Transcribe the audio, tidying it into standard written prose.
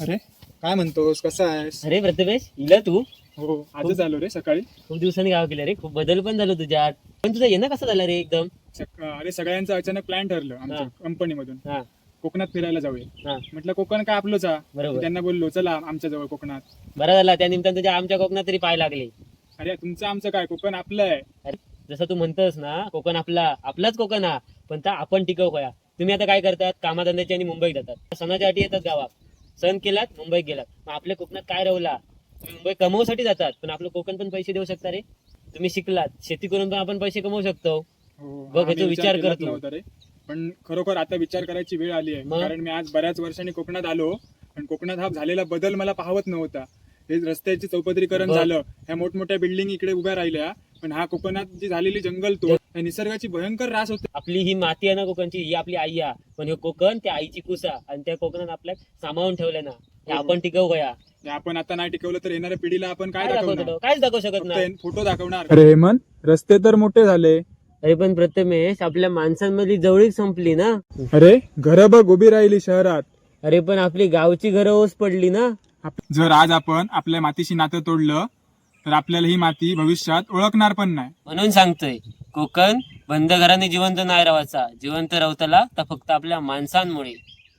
अरे काय म्हणतोस, कसा आहेस? अरे प्रथमेश इला तू हो, आजच आलो रे सकाळी. खूप दिवसांनी गाव केलं रे. खूप बदल पण झालो तुझ्यात. पण तुझा येणं कसं झालं रे एकदम? अरे सगळ्यांचं अचानक प्लॅन ठरलं आमच्या हा. कंपनीमधून. हा कोकणात फिरायला जाऊया. हा म्हटलं कोकण काय आपलंच हा. बरोबर. त्यांना बोललो चला आमच्या जवळ कोकणात. बरं झाला त्या निमित्तानं तुझ्या आमच्या कोकणात तरी पाय लागले. अरे तुमचं आमचं काय, कोकण आपलं आहे. अरे जसं तू म्हणतोस ना, कोकण आपलाच कोकण हा. पण त्या आपण टिकव होया. तुम्ही आता काय करतात, कामाधंद्याची आणि मुंबईत जातात, सणाच्या अटी येतात गावात. सण केलात मुंबईत गेलात, मग आपल्या कोकणात काय राहिला? तुम्ही मुंबई कमवण्यासाठी जातात, पण आपलं कोकण पण पैसे देऊ शकता रे. तुम्ही शिकलात, शेती करून पण आपण पैसे कमवू शकतो. हो, बघ, हा ह्याचा मी विचार केलाच कर तू. नव्हता रे. पण खरोखर आता विचार करायची वेळ आली आहे. मग? कारण मी आज बऱ्याच वर्षांनी कोकणात आलो, पण कोकणात हा झालेला बदल मला पाहवत नव्हता. हे रस्त्याचे चौपदरीकरण बघ. झालं, ह्या मोठमोठ्या बिल्डिंग इकडे उभ्या राहिल्या, पण हा कोकणात जी झालेली जंगल तोड, ह्या निसर्गाची भयंकर रास होते. आपली ही माती आहे ना कोकणची, ही आपली आई आहे. पण हे कोकण त्या आईची कुसा, आणि त्या कोकणात आपल्या सामावून ठेवलंय ना, हे हो. आपण टिकवू गया. हे आपण आता नाही टिकवलं तर येणाऱ्या पिढीला आपण काय काय दाखवणार? दाखवतो? काहीच दाखवू शकत नाही. फक्त फोटो दाखवणार. अरे हेमंत, रस्ते तर मोठे झाले. अरे पण प्रथमेश, आपल्या माणसांमधली जवळीक संपली ना. अरे घरं बघ उभी राहिली शहरात. अरे पण आपली गावची घरं ओस पडली ना. जर आज आपण आपल्या मातीशी नातं तोडलं तर आपल्याला ही माती भविष्यात ओळखणार पण नाही. म्हणून सांगतोय, कोकण बंद घराने जिवंत नाही राहायचा. जिवंत राहताला तर फक्त आपल्या माणसांमुळे.